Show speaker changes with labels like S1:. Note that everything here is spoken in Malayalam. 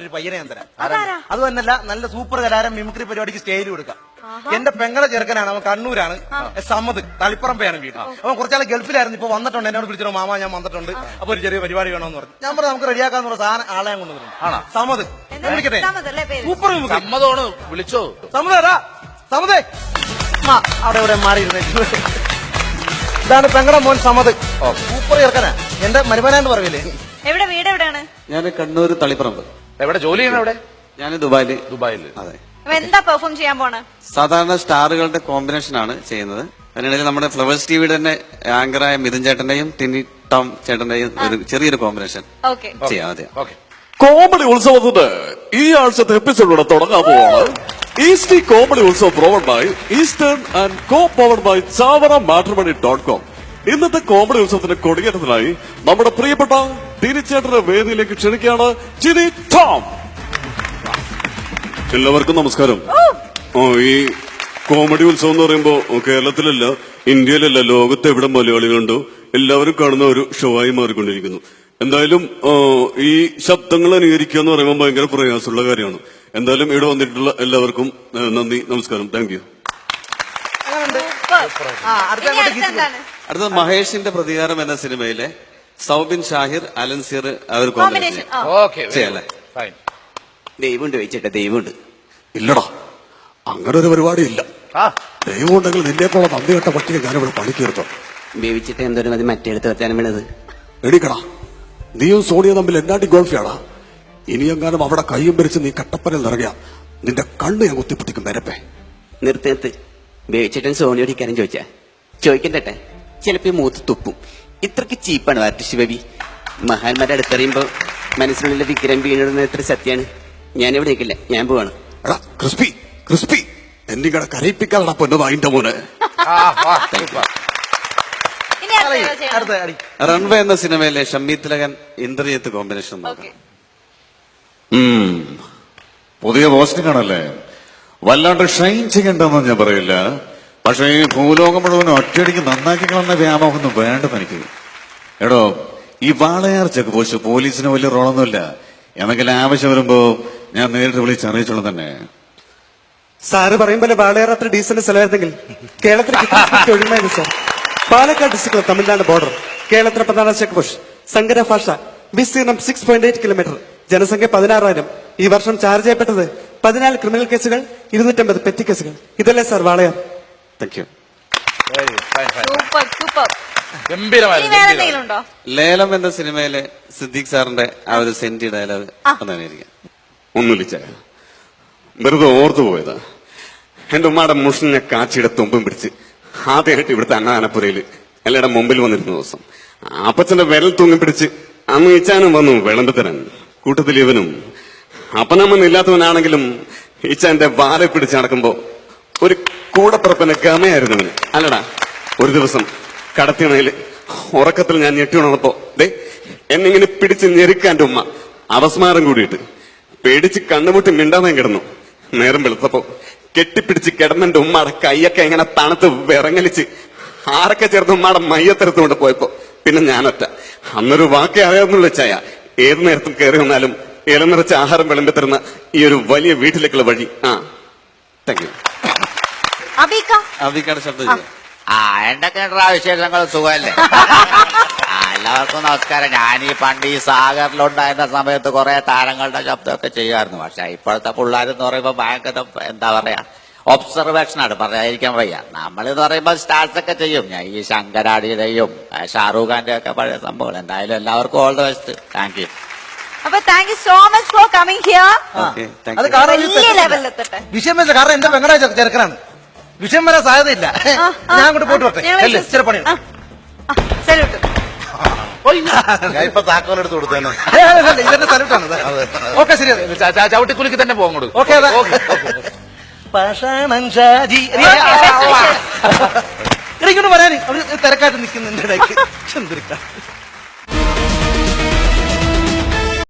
S1: ഒരു പയ്യനെ ഞാൻ തരാം. അത് തന്നെയല്ല, നല്ല സൂപ്പർ കലാരം മിമിക്രി പരിപാടിക്ക് സ്റ്റേജിൽ കൊടുക്കാം. എന്റെ പെങ്ങളെ ചെറുക്കനാണ്, അവൻ കണ്ണൂരാണ്, സമ്മത് തളിപ്പറമ്പയാണ് വീട്. അവൻ കുറച്ചാൾ ഗൾഫിലായിരുന്നു, ഇപ്പൊ വന്നിട്ടുണ്ട്. എന്നോട് വിളിച്ചോ മാമ ഞാൻ വന്നിട്ടുണ്ട്, അപ്പൊ ഒരു ചെറിയ പരിപാടി വേണമെന്ന് പറഞ്ഞു. ഞാൻ പറഞ്ഞു നമുക്ക് റെഡിയാക്കാന്നുള്ള സാധനം ആളെ ഞാൻ കൊണ്ടുവരുന്നു. സമ്മത് വിളിക്കട്ടെ, സൂപ്പർ മിമിക്രി.
S2: സമ്മതമാണ്, വിളിച്ചോ.
S1: സമ്മതേടാ, സമ്മതേ അവിടെ ഇവിടെ മാറിയിരുന്നേ. ഇതാണ് പെങ്ങളെ മോൻ സമത്, സൂപ്പർ ചെറുക്കനാ. എന്റെ മരുമനാന്ന് പറയില്ലേ.
S3: എവിടെ വീട് എവിടെയാണ്?
S4: ഞാൻ കണ്ണൂർ തളിപ്പറമ്പ്.
S2: എവിടെ ജോലി ചെയ്യണം? എവിടെ?
S4: ഞാൻ ദുബായില്.
S2: അതെ.
S3: എന്താ പെർഫോം ചെയ്യാൻ പോണ?
S4: സാധാരണ സ്റ്റാറുകളുടെ കോമ്പിനേഷൻ ആണ് ചെയ്യുന്നത്. അതിനിടയിൽ നമ്മുടെ ഫ്ലവേഴ്സ് ടിവിയുടെ തന്നെ ആങ്കറായ മിഥുൻ ചേട്ടന്റെയും ടിനി ടോം ചേട്ടന്റെയും ഒരു ചെറിയൊരു കോമ്പിനേഷൻ ചെയ്യാം. അതെ,
S5: കോമഡി ഉത്സവത്തിന്റെ ഈ ആഴ്ചത്തെ എപ്പിസോഡിലൂടെ തുടങ്ങാൻ പോവാണ്. East comedy Utsavam provide by Eastern and co powered by chavarammatrimony.com. ഇന്നത്തെ കോമഡി ഉത്സവത്തിന്റെ കൊടിയേറ്റത്തിനായി നമ്മുടെ പ്രിയപ്പെട്ട ടിനിച്ചേട്ടന്റെ വേദിയിലേക്ക് ക്ഷണിക്കുകയാണ് ടിനി ടോം. എല്ലാവർക്കും നമസ്കാരം. ഈ കോമഡി ഉത്സവം എന്ന് പറയുമ്പോ കേരളത്തിലല്ല, ഇന്ത്യയിലല്ല, ലോകത്ത് എവിടെ മലയാളികളുണ്ടോ എല്ലാവരും കാണുന്ന ഒരു ഷോ ആയി മാറിക്കൊണ്ടിരിക്കുന്നു. എന്തായാലും ഈ ശബ്ദങ്ങൾ അനുകരിക്കുക എന്ന് പറയുമ്പോൾ ഭയങ്കര പ്രയാസമുള്ള കാര്യമാണ്. എന്തായാലും ഇവിടെ വന്നിട്ടുള്ള എല്ലാവർക്കും നന്ദി, നമസ്കാരം, താങ്ക് യു.
S4: അടുത്തത് മഹേഷിന്റെ പ്രതികാരം എന്ന സിനിമയിലെ സൗബിൻ ഷാഹിർ അലൻസിയർ അവർ കോമ്പിനേഷൻ ചെയ്യല്ലേ? ദൈവമുണ്ട് വെച്ചിട്ടെ, ദൈവമുണ്ട്.
S5: ഇല്ലടാ, അങ്ങനെ ഒരു പരിപാടി ഇല്ല. ദൈവം ഉണ്ടെങ്കിൽ നിന്നേക്കുള്ള നന്ദി കെട്ട പട്ടിക ഞാനിവിടെ പണിക്കെടുത്തോ.
S4: വേവിച്ചിട്ട് എന്തോരം മതി മറ്റേടുത്ത് വെച്ചാലും വീണത്.
S5: എടിക്കടാ, നീയും സോണിയ തമ്മിൽ എന്നാണ്ടി ഗോൾഫിയാടാ. ഇനിയെങ്ങാനും അവിടെ കയ്യും പിരിച്ച് നീ കട്ടപ്പനയിൽ നിറങ്ങിയ നിന്റെ കണ്ണ് ഞാൻ കുത്തിപ്പൊട്ടിക്കും. വരപ്പേ
S4: നിർത്തി വേവിച്ചിട്ടും സോണിയോട് ഇക്കാര്യം ചോദിക്കണ്ടട്ടെ. ചിലപ്പോ മൂത്ത് തുപ്പും. ഇത്രക്ക് ചീപ്പാണ് ആർട്ടിസ്റ്റ് ബേബി. മഹാന്മാരെ അടുത്തറിയുമ്പോ മനസ്സിലുള്ള വിഗ്രഹം വീണിടുന്ന എത്ര സത്യാണ്. ഞാനിവിടെ നിൽക്കില്ല, ഞാൻ പോവാണ്.
S5: ക്രിസ്പി ക്രിസ്പി എന്നിങ്ങനെ കരയിപ്പിക്കാതെ പൊന്നു അതിന്റെ മോനെ.
S4: റൺവേ എന്ന സിനിമയിലെ ഷമ്മി തിലകൻ ഇന്ദ്രജിത്ത് കോമ്പിനേഷൻ.
S6: പുതിയ പോസ്റ്റിംഗ് ആണല്ലേ, വല്ലാണ്ട് ഷൈൻ ചെയ്യണ്ടെന്ന് ഞാൻ പറയില്ല. പക്ഷേ ഈ ഭൂലോകം മുഴുവനും ഒറ്റയടിക്ക് നന്നാക്കി കളന്ന വ്യാമോഹമൊന്നും വേണ്ടെന്ന് എനിക്ക്. എടോ, ഈ വാളയാർ ചെക്ക് പോസ്റ്റ് പോലീസിന് വലിയ റോളൊന്നുമില്ല. എന്തെങ്കിലും ആവശ്യം വരുമ്പോ ഞാൻ നേരിട്ട് വിളിച്ചറിയിച്ചോളൂ തന്നെ.
S7: സാറ് പറയുമ്പോൾ വാളയാർ അത്ര ഡീസന്റ് സ്ഥലമായിരുന്നെങ്കിൽ കേരളത്തിൽ ഒഴിമായിരുന്നു സാർ. പാലക്കാട് ഡിസ്ട്രിക്റ്റിലെ തമിഴ്നാട് ബോർഡർ, കേരളത്തിലെ പ്രധാന ചെക്ക് പോസ്റ്റ്, സങ്കര ഭാഷ, വിസ്തീർണം 6.8 കിലോമീറ്റർ, ജനസംഖ്യ 16,000. ഈ വർഷം ചാർജ് ചെയ്യപ്പെട്ടത് 14 ക്രിമിനൽ കേസുകൾ, 250 പെറ്റി കേസുകൾ. ഇതല്ലേ സാർ വാളയാർ?
S4: Thank you. ലേലം എന്ന സിനിമയിലെ സിദ്ദീഖ് സാറിന്റെ ആ ഒരു സെന്റി ഡയലോഗ്
S5: ഒന്നുമില്ല, വെറുതെ ഓർത്തു പോയതാ. എന്റെ ഉമ്മയുടെ മുഷിനെ കാച്ചിയുടെ തുമ്പും പിടിച്ച് ആദ്യമായിട്ട് ഇവിടുത്തെ അന്നദാനപ്പുരയില് എല്ലായുടെ മുമ്പിൽ വന്നിരുന്ന ദിവസം അപ്പച്ചന്റെ വിരൽ തൂങ്ങി പിടിച്ച് അന്ന് ഇച്ചാനും വന്നു വിളമ്പി തരാൻ. കൂട്ടത്തിൽ ഇവനും അപ്പനമ്മ ഇല്ലാത്തവനാണെങ്കിലും ഇച്ചാന്റെ വാലെ പിടിച്ച് നടക്കുമ്പോ ഒരു കൂടപ്പിറപ്പിന് ഗമയായിരുന്നു അവന്. അല്ലടാ, ഒരു ദിവസം കടത്തിണയില് ഉറക്കത്തിൽ ഞാൻ ഞെട്ടിയുണർന്നപ്പോ എന്നിങ്ങനെ പിടിച്ച് ഞെരുക്കാന്റെ ഉമ്മ അവസ്മാരം കൂടിയിട്ട് പേടിച്ച് കണ്ണുമുട്ടി മിണ്ടാതെ കിടന്നു. നേരം വെളുത്തപ്പോ കെട്ടിപ്പിടിച്ച് കിടന്നെന്റെ ഉമ്മയുടെ കൈയൊക്കെ ഇങ്ങനെ തണുത്ത് വിറങ്ങലിച്ച് ആരൊക്കെ ചേർന്ന് ഉമ്മയുടെ മയ്യത്തെടുത്തുകൊണ്ട് പോയപ്പോ പിന്നെ ഞാനൊറ്റ. അന്നൊരു വാക്കേ അറിയാവുന്നുള്ള ചായ ഏത് നേരത്തും കയറി വന്നാലും ഇല നിറച്ച് ആഹാരം വിളമ്പി തരുന്ന ഈ ഒരു വലിയ വീട്ടിലേക്കുള്ള വഴി. Thank you.
S4: അബിക്കയുടെ ശബ്ദം
S2: എന്തൊക്കെയാ വിശേഷങ്ങൾ? സുഖമല്ലേ? എല്ലാവർക്കും നമസ്കാരം. ഞാൻ ഈ പണ്ട് ഈ സാഗറിലുണ്ടായിരുന്ന സമയത്ത് കുറെ താരങ്ങളുടെ ശബ്ദമൊക്കെ ചെയ്യുമായിരുന്നു. പക്ഷെ ഇപ്പോഴത്തെ പിള്ളേരെന്ന് പറയുമ്പോ ഭയങ്കര എന്താ പറയാ ഒബ്സർവേഷനാണ്, പറയാതിരിക്കാൻ വയ്യ. നമ്മളെന്ന് പറയുമ്പോ സ്റ്റാർസ് ഒക്കെ ചെയ്യും. ഞാൻ ഈ ശങ്കരാടിയുടെയും ഷാറൂഖ് ഖാന്റെ ഒക്കെ പഴയ സംഭവങ്ങൾ. എന്തായാലും എല്ലാവർക്കും all the best. Thank you.
S3: അപ്പൊ thank you so much for coming here.
S1: അത് കാരണം വിഷയം വെച്ച കാരണം എന്റെ പെങ്ങളെ ചെറുക്കനാണ്. വിഷയം വരാൻ സാധ്യതയില്ല. ഞാൻ അങ്ങോട്ട് പോയിട്ട് വരട്ടെ, ചില പണിയുണ്ട്.
S2: ഞാൻ ഇപ്പൊ താക്കോലെടുത്ത് കൊടുത്തേനെ.
S1: ഇതെന്റെ സല്യൂട്ടാണ്. ഓക്കെ, ശരി.
S2: ചവിട്ടിക്കുലുക്കി തന്നെ പോകും.
S1: ഓക്കെ. ഇങ്ങോട്ട് വരാന് അവര് തിരക്കായിട്ട് നിൽക്കുന്നുണ്ട്.